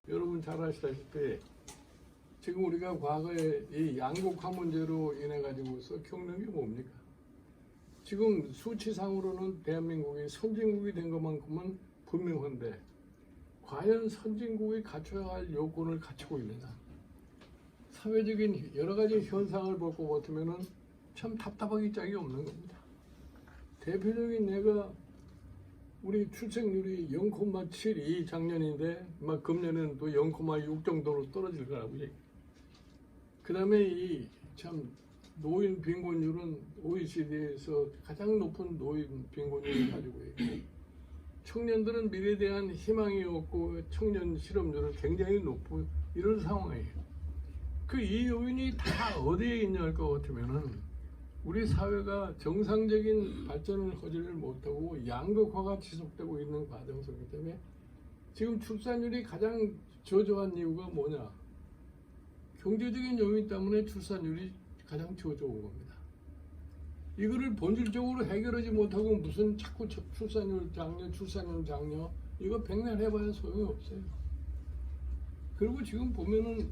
여러분 잘 아시다시피 지금 우리가 과거에 이 양극화 문제로 인해 가지고서 겪는 게 뭡니까? 지금 수치상으로는 대한민국이 선진국이 된 것만큼은 분명한데 과연 선진국이 갖춰야 할 요건을 갖추고 있느냐? 사회적인 여러 가지 현상을 볼 것 같으면은 참 답답하기 짝이 없는 겁니다. 대표적인 예가 우리 출생률이 0,72 작년인데 막 금년에는 또 0,6 정도로 떨어질 거라고 얘기해요. 그 다음에 이 참 노인 빈곤율은 OECD에서 가장 높은 노인 빈곤율을 가지고 있고 청년들은 미래에 대한 희망이 없고 청년 실업률은 굉장히 높고 이런 상황이에요. 그 이 요인이 다 어디에 있냐 할 것 같으면은 우리 사회가 정상적인 발전을 하지를 못하고 양극화가 지속되고 있는 과정 속이기 때문에 지금 출산율이 가장 저조한 이유가 뭐냐? 경제적인 요인 때문에 출산율이 가장 저조한 겁니다. 이거를 본질적으로 해결하지 못하고 무슨 자꾸 출산율 장려 이거 백날 해봐야 소용이 없어요. 그리고 지금 보면은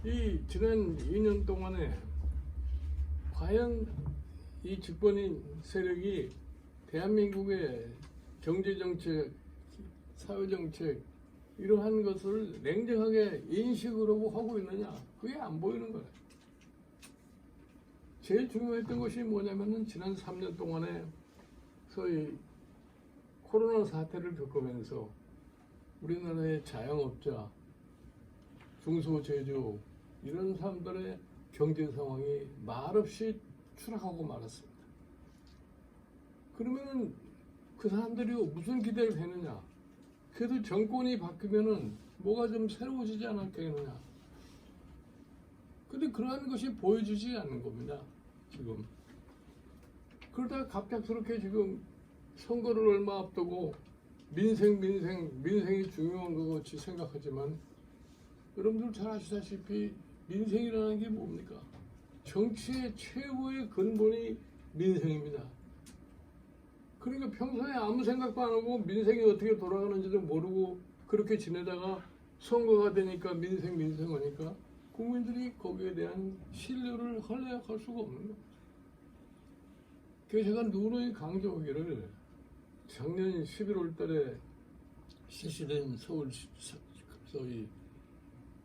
이 지난 2년 동안에 과연 이 집권인 세력이 대한민국의 경제정책, 사회정책 이러한 것을 냉정하게 인식을 하고 있느냐? 그게 안 보이는 거예요. 제일 중요했던 것이 뭐냐면은 지난 3년 동안에 소위 코로나 사태를 겪으면서 우리나라의 자영업자, 중소제조 이런 사람들의 경제 상황이 말없이 추락하고 말았습니다. 그러면은 그 사람들이 무슨 기대를 했느냐? 그래도 정권이 바뀌면은 뭐가 좀 새로워지지 않았겠느냐? 근데 그러한 것이 보여주지 않는 겁니다. 지금. 그러다가 갑작스럽게 지금 선거를 얼마 앞두고 민생이 중요한 것 같이 생각하지만 여러분들 잘 아시다시피 민생이라는 게 뭡니까? 정치의 최고의 근본이 민생입니다. 그러니까 평소에 아무 생각도 안 하고 민생이 어떻게 돌아가는지도 모르고 그렇게 지내다가 선거가 되니까 민생 하니까 국민들이 거기에 대한 신뢰를 할 수가 없는 겁니다. 그래서 제가 누누이 강조하기를 작년 11월 달에 실시된 서울 소위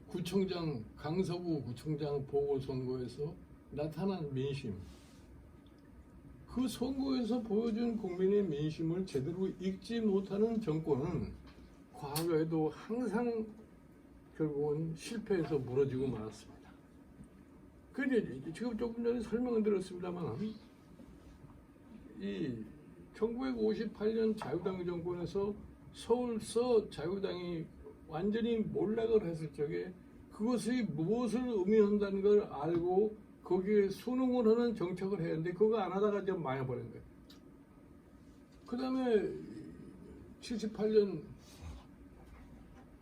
구청장 강서구 구청장 보궐선거에서 나타난 민심, 그 선거에서 보여준 국민의 민심을 제대로 읽지 못하는 정권은 과거에도 항상 결국은 실패해서 무너지고 말았습니다. 그런데 지금 조금 전에 설명을 드렸습니다만 이 1958년 자유당 정권에서 서울서 자유당이 완전히 몰락을 했을 적에 그것이 무엇을 의미한다는 걸 알고 거기에 순응을 하는 정책을 해야 하는데 그거 안 하다가 좀 망해버린 거예요. 그 다음에 78년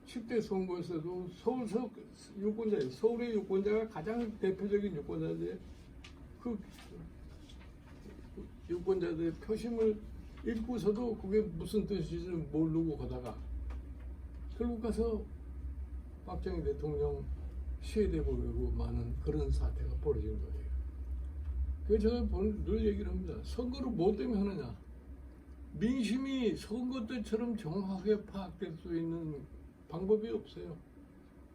10대 선거에서도 서울서 유권자, 서울의 유권자가 가장 대표적인 유권자인데 그 유권자들의 표심을 읽고서도 그게 무슨 뜻인지 모르고 가다가 결국 가서 박정희 대통령 시해돼버리고 많은 그런 사태가 벌어진 거예요. 그래서 제가 늘 얘기를 합니다. 선거를 뭐 때문에 하느냐? 민심이 선거 때처럼 정확하게 파악될 수 있는 방법이 없어요.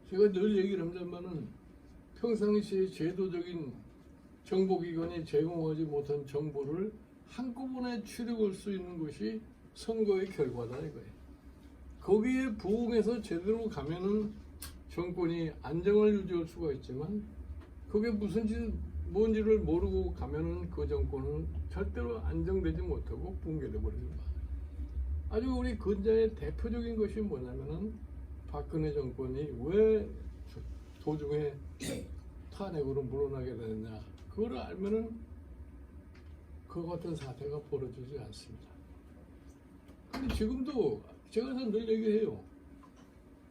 제가 늘 얘기를 합니다만은 평상시에 제도적인 정보기관이 제공하지 못한 정보를 한꺼번에 취득할 수 있는 것이 선거의 결과다 이거예요. 거기에 부응해서 제대로 가면은 정권이 안정을 유지할 수가 있지만 그게 뭔지를 모르고 가면은 그 정권은 절대로 안정되지 못하고 붕괴돼 버립니다. 아주 우리 근자의 대표적인 것이 뭐냐면은 박근혜 정권이 왜 도중에 탄핵으로 물러나게 되느냐. 그걸 알면은 그 같은 사태가 벌어지지 않습니다. 근데 지금도 제가 늘 얘기해요.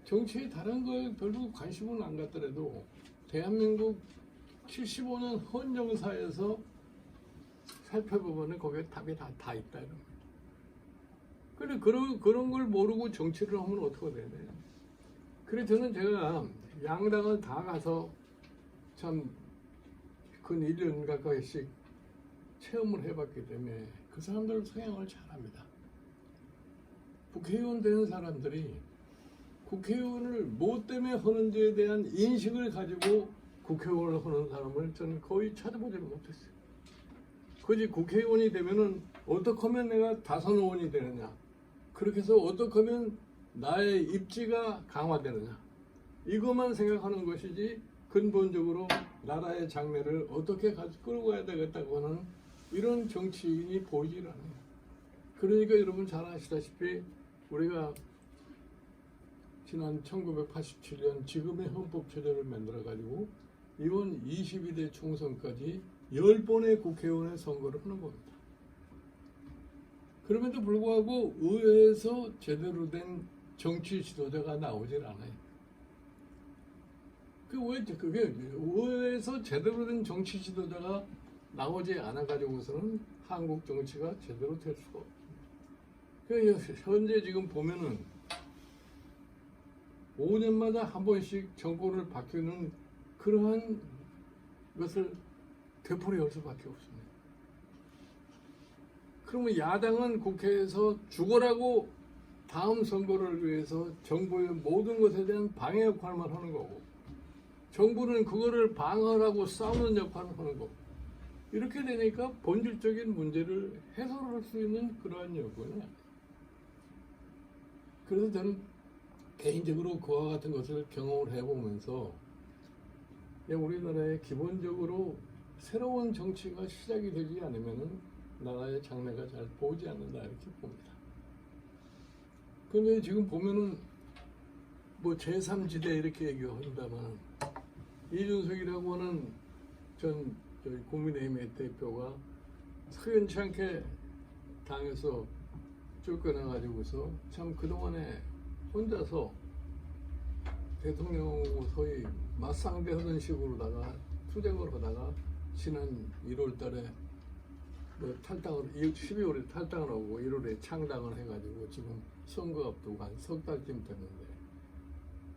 정치에 다른 거에 별로 관심은 안 갖더라도 대한민국 75년 헌정사에서 살펴보면 거기에 답이 다 있다 이런 거예요. 근데 그런 걸 모르고 정치를 하면 어떻게 되냐. 그래서 저는 제가 양당을 다 가서 참 근 1년 가까이씩 체험을 해봤기 때문에 그 사람들 성향을 잘 압니다. 국회의원 되는 사람들이 국회의원을 뭐 때문에 하는지에 대한 인식을 가지고 국회의원을 하는 사람을 저는 거의 찾아보지를 못했어요. 그지 국회의원이 되면은 어떻게 하면 내가 다선 의원이 되느냐, 그렇게 해서 어떻게 하면 나의 입지가 강화되느냐, 이것만 생각하는 것이지 근본적으로 나라의 장래를 어떻게 끌고 가야 되겠다고 하는 이런 정치인이 보이질 않아요. 그러니까 여러분 잘 아시다시피 우리가 지난 1987년 지금의 헌법체제를 만들어가지고 이번 22대 총선까지 10번의 국회의원의 선거를 하는 겁니다. 그럼에도 불구하고 의회에서 제대로 된 정치 지도자가 나오질 않아요. 그게 의회에서 제대로 된 정치 지도자가 나오지 않아가지고서는 한국 정치가 제대로 될 수가 없습니다. 현재 지금 보면은 5년마다 한 번씩 정권을 바뀌는 그러한 것을 되풀이할 수밖에 없습니다. 그러면 야당은 국회에서 죽어라고 다음 선거를 위해서 정부의 모든 것에 대한 방해 역할만 하는 거고, 정부는 그거를 방어하고 싸우는 역할을 하는 거고, 이렇게 되니까 본질적인 문제를 해소할 수 있는 그러한 여건이. 그래서 저는 개인적으로 그와 같은 것을 경험을 해보면서 우리나라에 기본적으로 새로운 정치가 시작이 되지 않으면 나라의 장래가 잘 보이지 않는다 이렇게 봅니다. 그런데 지금 보면은 뭐 제3지대 이렇게 얘기한다만 이준석이라고 하는 전 국민의힘의 대표가 석연치 않게 당에서 쫓겨나가지고서 참 그동안에 혼자서 대통령하고 소위 맞상대하던 식으로다가 투쟁을 하다가 지난 1월 달에 뭐 12월에 탈당을 하고 1월에 창당을 해가지고 지금 선거 앞두고 한 석 달쯤 됐는데,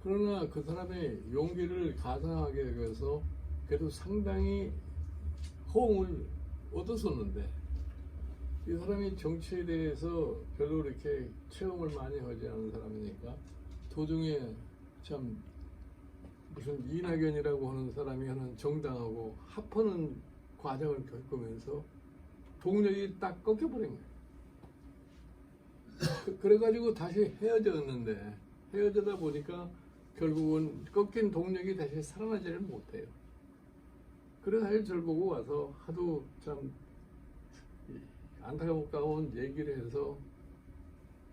그러나 그 사람의 용기를 가상하게 해서 그래도 상당히 호응을 얻었었는데, 이 사람이 정치에 대해서 별로 이렇게 체험을 많이 하지 않은 사람이니까 도중에 참 무슨 이낙연이라고 하는 사람이 하는 정당하고 합하는 과정을 겪으면서 동력이 딱 꺾여버린 거예요. 그래가지고 다시 헤어졌는데, 헤어지다 보니까 결국은 꺾인 동력이 다시 살아나지를 못해요. 그래서 사실 저를 보고 와서 하도 참 안타까운 얘기를 해서,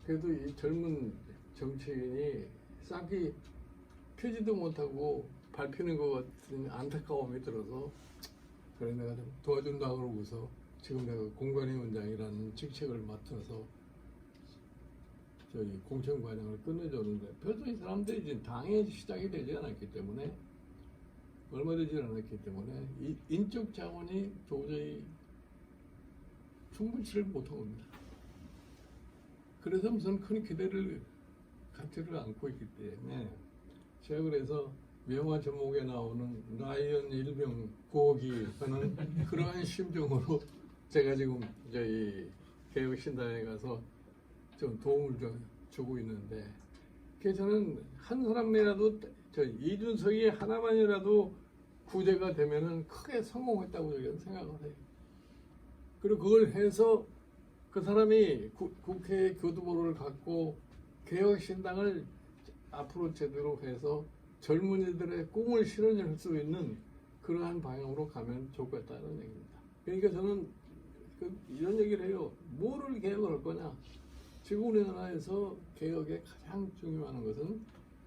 그래도 이 젊은 정치인이 싹이 펴지도 못하고 밟히는 것 같은 안타까움이 들어서, 그래 내가 좀 도와준다 그러고서 지금 내가 공관위원장이라는 직책을 맡아서 저희 공천과정을 끝내줬는데, 별로 이 사람들이 지금 당의 시작이 되지 않았기 때문에, 얼마 되지 않았기 때문에 이 인적 자원이 도저히 충분치를 못한 겁니다. 그래서 무슨 큰 기대를 갖지를 않고 있기 때문에 제가 그래서 명화 제목에 나오는 라이언 일병 구호기 하는 그러한 심정으로 제가 지금 저희 개혁신당에 가서 좀 도움을 좀 주고 있는데, 그래서 저는 한 사람이라도 저 이준석이 하나만이라도 구제가 되면은 크게 성공했다고 저는 생각을 해요. 그리고 그걸 해서 그 사람이 국회 교두보를 갖고 개혁신당을 앞으로 제대로 해서 젊은이들의 꿈을 실현할 수 있는 그러한 방향으로 가면 좋겠다는 얘기입니다. 그러니까 저는 이런 얘기를 해요. 뭐를 개혁을 할 거냐? 지금 우리나라에서 개혁의 가장 중요한 것은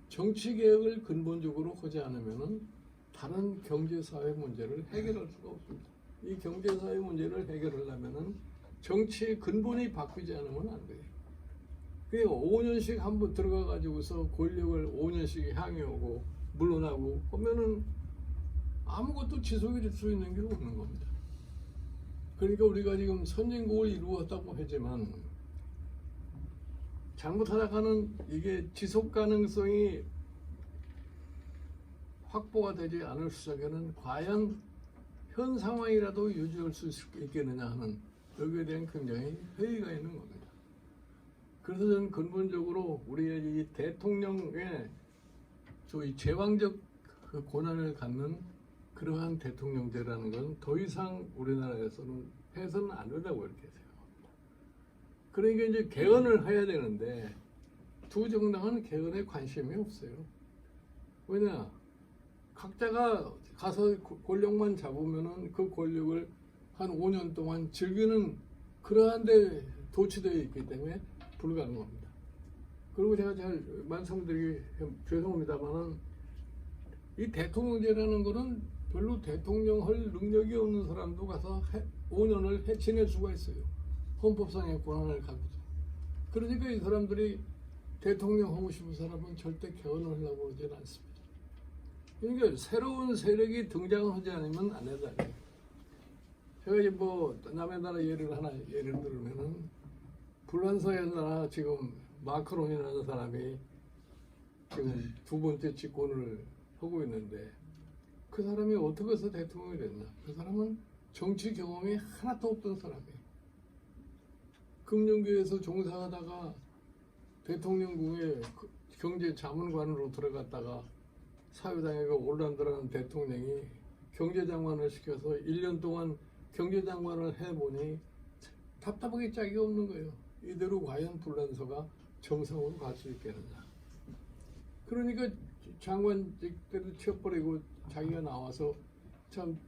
정치개혁을 근본적으로 하지 않으면 다른 경제사회 문제를 해결할 수가 없습니다. 이 경제사회 문제를 해결하려면 정치의 근본이 바뀌지 않으면 안 돼요. 그게 5년씩 한번 들어가가지고서 권력을 5년씩 향해오고 물러나고 하면은 아무것도 지속이 될 수 있는 게 없는 겁니다. 그러니까 우리가 지금 선진국을 이루었다고 하지만 잘못하다가는 이게 지속 가능성이 확보가 되지 않을 수작에는 과연 현 상황이라도 유지할 수 있겠느냐 하는 여기에 대한 굉장히 회의가 있는 겁니다. 그래서 저는 근본적으로 우리의 이 대통령의 소위 제왕적 그 권한을 갖는 그러한 대통령제라는 건 더 이상 우리나라에서는 해서는 안 된다고 이렇게 생각합니다. 그러니까 이제 개헌을 해야 되는데 두 정당은 개헌에 관심이 없어요. 왜냐? 각자가 가서 권력만 잡으면은 그 권력을 한 5년 동안 즐기는 그러한 데 도취되어 있기 때문에 불가능합니다. 그리고 제가 잘 말씀드리기 죄송합니다만은 이 대통령제라는 거는 별로 대통령 할 능력이 없는 사람도 가서 5년을 지낼 수가 있어요. 헌법상의 권한을 갖고서. 그러니까 이 사람들이 대통령 하고 싶은 사람은 절대 개헌을 하려고 그러지는 않습니다. 그러니까 새로운 세력이 등장하지 않으면 안 된다. 제가 이제 뭐 남의 나라 예를 들면은 불란서의 나라 지금 마크롱이라는 사람이 지금 두 번째 집권을 하고 있는데 그 사람이 어떻게 해서 대통령이 됐나? 그 사람은 정치 경험이 하나도 없던 사람이에요. 금융계에서 종사하다가 대통령궁에 경제자문관으로 들어갔다가 사회당에가 올란드라는 대통령이 경제장관을 시켜서 1년 동안 경제장관을 해보니 답답하게 짝이 없는 거예요. 이대로 과연 불란서가 정상으로 갈 수 있겠느냐. 그러니까 장관직들을 치워버리고 자기가 나와서 참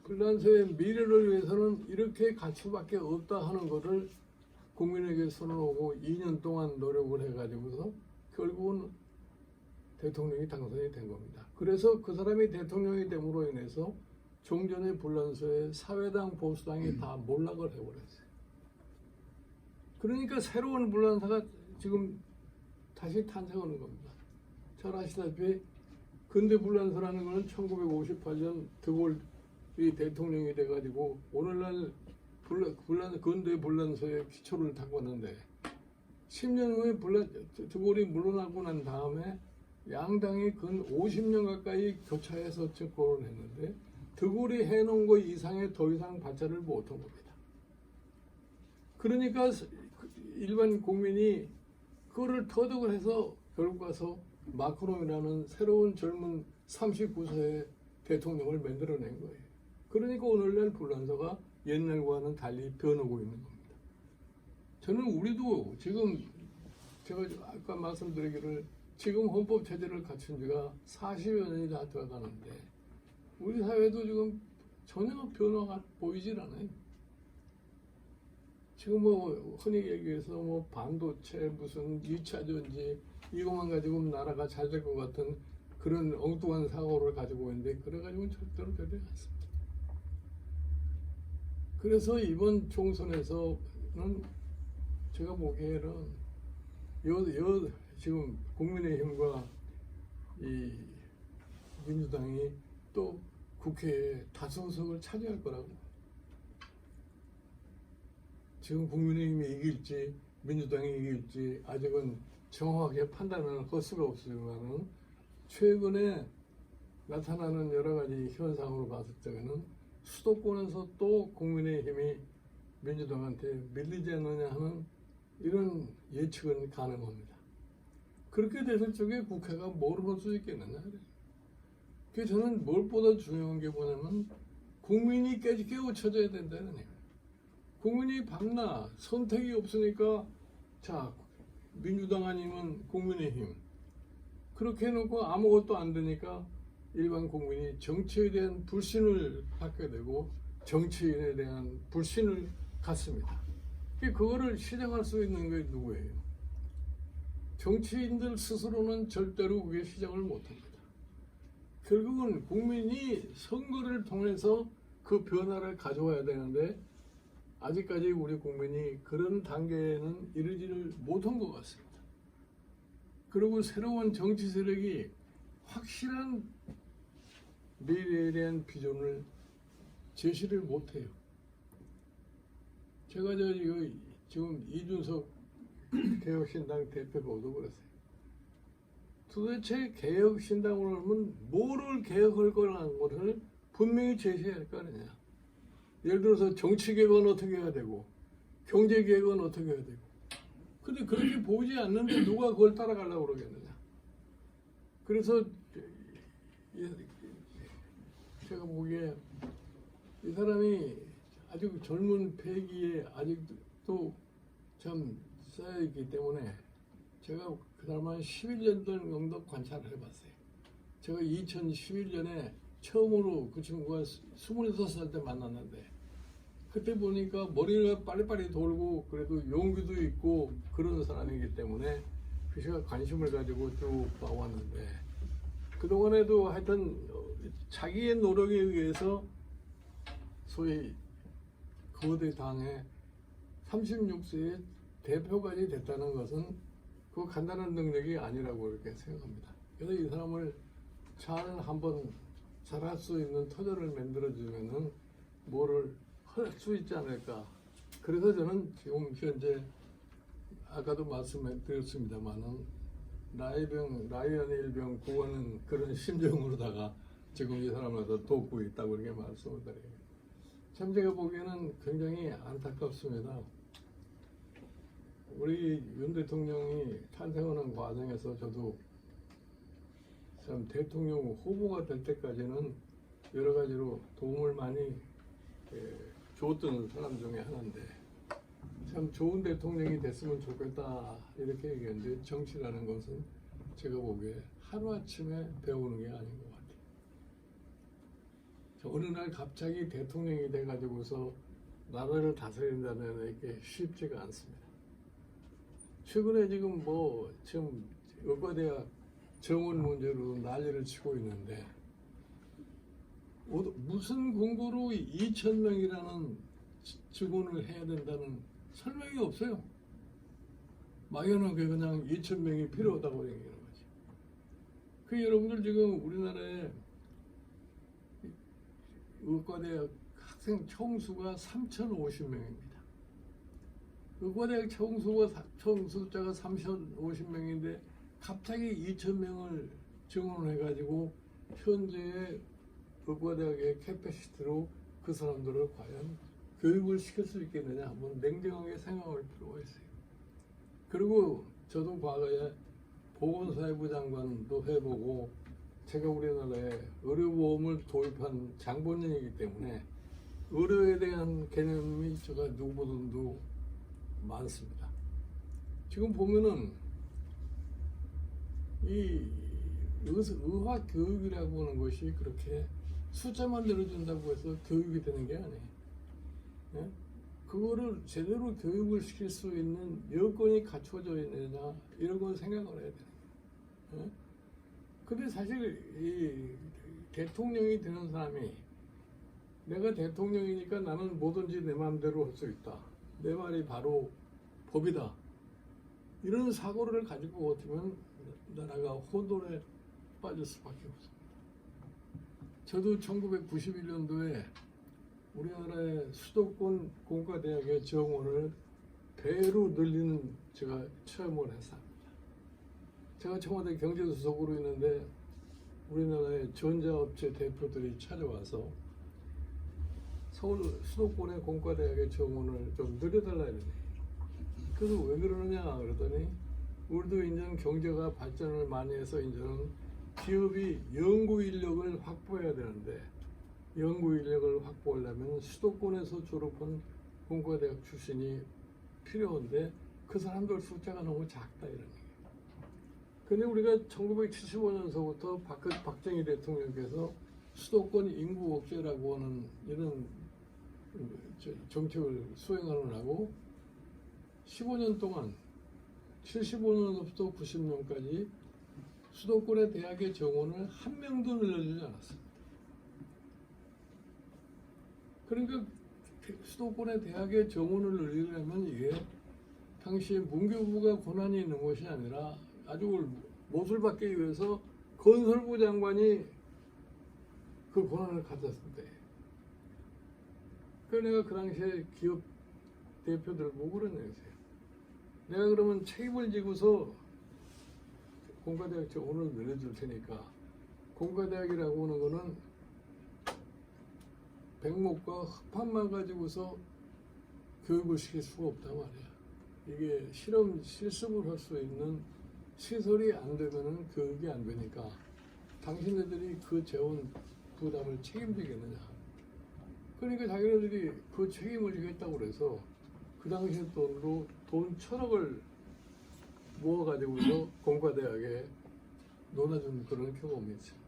불란서의 미래를 위해서는 이렇게 갈 수밖에 없다 하는 것을 국민에게 선언하고 2년 동안 노력을 해가지고서 결국은 대통령이 당선이 된 겁니다. 그래서 그 사람이 대통령이 됨으로 인해서 종전의 불란서에 사회당 보수당이 다 몰락을 해버렸어요. 그러니까 새로운 불란서가 지금 다시 탄생하는 겁니다. 잘 아시다시피 근대 불란서라는 것은 1958년 드골이 대통령이 돼가지고 오늘날 근대 불란서의 기초를 닦았는데 10년 후에 드골이 물러나고 난 다음에 양당이 근 50년 가까이 교차해서 집권을 했는데 드골이 해놓은 것 이상의 더 이상 발전을 못한 겁니다. 그러니까 일반 국민이 그거를 터득을 해서 결국 가서 마크롱이라는 새로운 젊은 39세의 대통령을 만들어낸 거예요. 그러니까 오늘날 불란서가 옛날과는 달리 변하고 있는 겁니다. 저는 우리도 지금 제가 아까 말씀드리기를 지금 헌법 체제를 갖춘 지가 40여 년이 다 되어가는데 우리 사회도 지금 전혀 변화가 보이질 않아요. 지금 뭐 흔히 얘기해서 뭐 반도체 무슨 2차 전지 이것만 가지고 나라가 잘 될 것 같은 그런 엉뚱한 사고를 가지고 있는데 그래가지고는 절대로 되지 않습니다. 그래서 이번 총선에서는 제가 보기에는 지금 국민의힘과 이 민주당이 또 국회에 다수석을 차지할 거라고. 지금 국민의힘이 이길지 민주당이 이길지 아직은 정확하게 판단을 할 수가 없지만은 최근에 나타나는 여러 가지 현상으로 봤을 때는 수도권에서 또 국민의힘이 민주당한테 밀리지 않느냐 하는 이런 예측은 가능합니다. 그렇게 됐을 적에 국회가 뭘 할 수 있겠느냐. 그래서 저는 무엇보다 중요한 게 뭐냐면 국민이 깨우쳐져야 된다는 얘기예요. 국민이 밤낮 선택이 없으니까 자 민주당 아니면 국민의힘 그렇게 해놓고 아무것도 안 되니까 일반 국민이 정치에 대한 불신을 갖게 되고 정치인에 대한 불신을 갖습니다. 그거를 시정할 수 있는 게 누구예요? 정치인들 스스로는 절대로 그게 시정을 못합니다. 결국은 국민이 선거를 통해서 그 변화를 가져와야 되는데 아직까지 우리 국민이 그런 단계에는 이르지를 못한 것 같습니다. 그리고 새로운 정치 세력이 확실한 미래에 대한 비전을 제시를 못해요. 제가 이거 지금 이준석 개혁신당 대표 보도 그랬어요. 도대체 개혁신당으로 하면 뭐를 개혁할 거라는 것을 분명히 제시해야 할 거 아니냐. 예를 들어서 정치개혁은 어떻게 해야 되고 경제개혁은 어떻게 해야 되고. 근데 그렇게 보지 않는데 누가 그걸 따라가려고 그러겠느냐. 그래서 제가 보기에 이 사람이 아주 젊은 패기에 아직도 참 쌓여있기 때문에 제가 그 사람 한 11년 정도 관찰을 해봤어요. 제가 2011년에 처음으로 그 친구가 26살 때 만났는데 그때 보니까 머리가 빨리빨리 돌고 그래도 용기도 있고 그런 사람이기 때문에 그 제가 관심을 가지고 쭉 봐왔는데 그동안에도 하여튼 자기의 노력에 의해서 소위 거대 당의 36세에 대표까지 됐다는 것은 그 간단한 능력이 아니라고 이렇게 생각합니다. 그래서 이 사람을 잘 한번 잘할 수 있는 터전을 만들어주면은 뭐를 할 수 있지 않을까. 그래서 저는 지금 현재 아까도 말씀드렸습니다만은 라이언 일병 구하는 그런 심정으로다가 지금 이 사람을 돕고 있다고 이렇게 말씀을 드려요. 참 제가 보기에는 굉장히 안타깝습니다. 우리 윤 대통령이 탄생하는 과정에서 저도 참 대통령 후보가 될 때까지는 여러 가지로 도움을 많이 줬던 사람 중에 하나인데 참 좋은 대통령이 됐으면 좋겠다 이렇게 얘기했는데 정치라는 것은 제가 보기에 하루아침에 배우는 게 아닌 것 같아요. 어느 날 갑자기 대통령이 돼가지고서 나라를 다스린다는 게 쉽지가 않습니다. 최근에 지금 지금 의과대학 정원 문제로 난리를 치고 있는데 무슨 공고로 2,000명이라는 직원을 해야 된다는 설명이 없어요. 막연하게 그냥 2,000명이 필요하다고 얘기하는 거지. 그 여러분들 지금 우리나라에 의과대학 학생 총수가 3,050명입니다. 의과대학 총수자가 3,050명인데 갑자기 2,000명을 증원을 해가지고 현재의 의과대학의 캐패시티로 그 사람들을 과연 교육을 시킬 수 있겠느냐 한번 냉정하게 생각할 필요가 있어요. 그리고 저도 과거에 보건사회부 장관도 해보고 제가 우리나라에 의료보험을 도입한 장본인이기 때문에 의료에 대한 개념이 제가 누구보다도 많습니다. 지금 보면은 이 의학 교육이라고 하는 것이 그렇게 숫자만 늘어준다고 해서 교육이 되는 게 아니에요. 예? 그거를 제대로 교육을 시킬 수 있는 여건이 갖춰져 있느냐 이런 걸 생각을 해야 되는 거예요. 예? 근데 사실 이 대통령이 되는 사람이 내가 대통령이니까 나는 뭐든지 내 마음대로 할 수 있다. 내 말이 바로 법이다. 이런 사고를 가지고 어쩌면 나라가 혼돈에 빠질 수밖에 없습니다. 저도 1991년도에 우리나라의 수도권 공과대학의 정원을 배로 늘리는 제가 체험을 했습니다. 제가 청와대 경제수석으로 있는데 우리나라의 전자업체 대표들이 찾아와서 서울 수도권의 공과대학의 정원을 좀 늘려달라 이러네. 그래서 왜 그러느냐 그러더니 우리도 이제는 경제가 발전을 많이 해서 이제는 기업이 연구 인력을 확보해야 되는데 연구 인력을 확보하려면 수도권에서 졸업한 공과대학 출신이 필요한데 그 사람들 숫자가 너무 작다 이런 얘기예요. 근데 우리가 1975년서부터 박정희 대통령께서 수도권 인구 억제라고 하는 이런 정책을 수행하느라고 15년 동안 75년부터 90년까지 수도권의 대학의 정원을 한 명도 늘려주지 않았습니다. 그러니까 수도권의 대학의 정원을 늘리려면 이게 당시 문교부가 권한이 있는 것이 아니라 아주 못을 받기 위해서 건설부 장관이 그 권한을 가졌을 때. 그래서 내가 그 당시에 기업 대표들 보고 그러냐고요. 내가 그러면 책임을 지고서 공과대학 저 오늘 내려줄 테니까 공과대학이라고 하는 거는 백목과 흑판만 가지고서 교육을 시킬 수가 없단 말이야. 이게 실습을 할 수 있는 시설이 안 되면은 교육이 안 되니까 당신네들이 그 재원 부담을 책임지겠느냐. 그러니까 자기네들이 그 책임을 지겠다고 그래서 그 당시 돈으로 돈 1,000억을 모아가지고서 공과대학에 논아준 그런 경험이 있어요.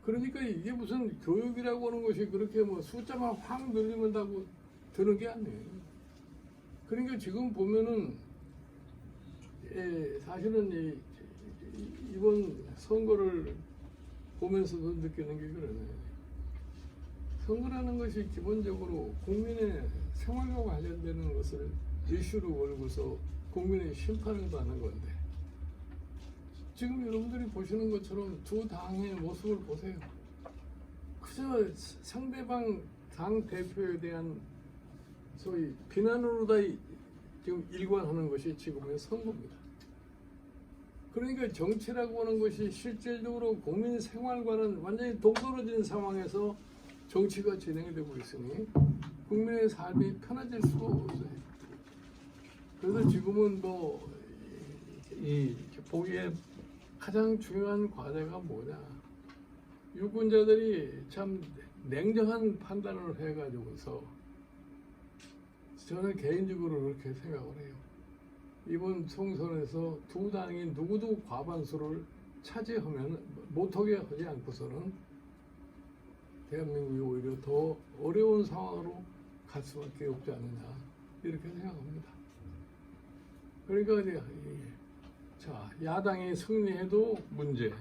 그러니까 이게 무슨 교육이라고 하는 것이 그렇게 뭐 숫자만 확 늘리면 다고 되는 게 아니에요. 그러니까 지금 보면은 사실은 이번 선거를 보면서도 느끼는 게 그러네. 선거라는 것이 기본적으로 국민의 생활과 관련되는 것을 이슈로 걸고서 국민의 심판을 받는 건데 지금 여러분들이 보시는 것처럼 두 당의 모습을 보세요. 그저 상대방 당 대표에 대한 소위 비난으로 다 지금 일관하는 것이 지금의 선거입니다. 그러니까 정치라고 하는 것이 실질적으로 국민 생활과는 완전히 동떨어진 상황에서 정치가 진행이 되고 있으니 국민의 삶이 편해질 수가 없어요. 그래서 지금은 이 보기에 가장 중요한 과제가 뭐냐. 유권자들이 참 냉정한 판단을 해가지고서 저는 개인적으로 그렇게 생각을 해요. 이번 총선에서 두 당이 누구도 과반수를 차지하면 못하게 하지 않고서는 대한민국이 오히려 더 어려운 상황으로 갈 수밖에 없지 않느냐 이렇게 생각합니다. 그러니까 이제 자 야당이 승리해도 문제,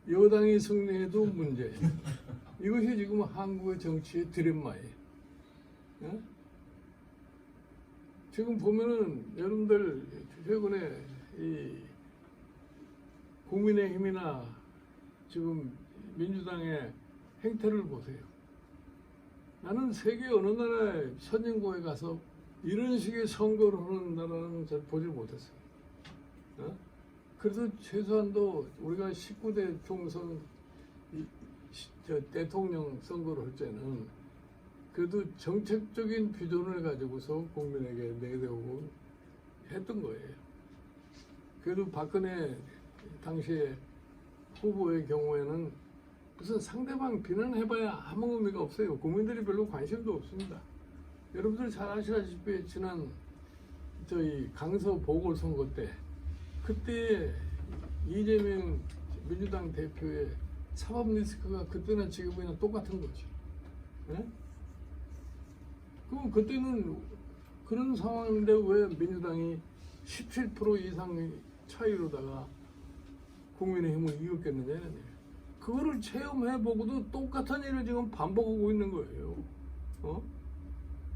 여당이 승리해도 문제. 이것이 지금 한국의 정치의 디lem마예요. 예? 지금 보면은 여러분들 최근에 이 국민의힘이나 지금 민주당의 행태를 보세요. 나는 세계 어느 나라의 선진국에 가서 이런 식의 선거를 하는 나라는 잘 보지 못했어요. 어? 그래도 최소한도 우리가 19대 총선 대통령 선거를 할 때는 그래도 정책적인 비전을 가지고서 국민에게 내세우고 했던 거예요. 그래도 박근혜 당시에 후보의 경우에는 무슨 상대방 비난해봐야 아무 의미가 없어요. 국민들이 별로 관심도 없습니다. 여러분들 잘 아시다시피 지난 저희 강서 보궐선거 때 그때 이재명 민주당 대표의 사법 리스크가 그때나 지금이나 똑같은 거지. 예? 그럼 그때는 그런 상황인데 왜 민주당이 17% 이상 차이로다가 국민의힘을 이겼겠느냐. 그거를 체험해보고도 똑같은 일을 지금 반복하고 있는 거예요.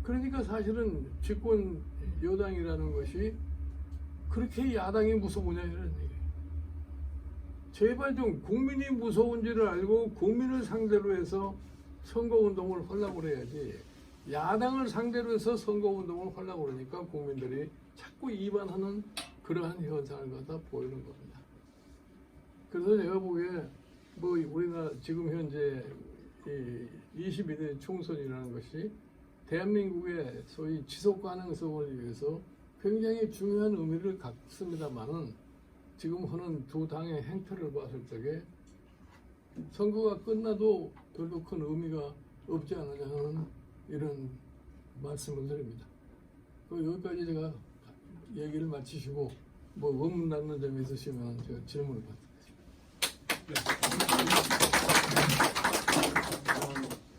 그러니까 사실은 집권 여당이라는 것이 그렇게 야당이 무서우냐 이런 얘기예요. 제발 좀 국민이 무서운지를 알고 국민을 상대로 해서 선거운동을 하려고 그래야지 야당을 상대로 해서 선거운동을 하려고 그러니까 국민들이 자꾸 이반하는 그러한 현상을 갖다 보이는 겁니다. 그래서 내가 보기에 뭐 우리가 지금 현재 22대 총선이라는 것이 대한민국의 소위 지속 가능성을 위해서 굉장히 중요한 의미를 갖습니다만은 지금 하는 두 당의 행태를 봤을 적에 선거가 끝나도 별로 큰 의미가 없지 않느냐 하는 이런 말씀을 드립니다. 여기까지 제가 얘기를 마치시고 뭐 의문 남는 점이 있으시면 제가 질문을 받겠습니다.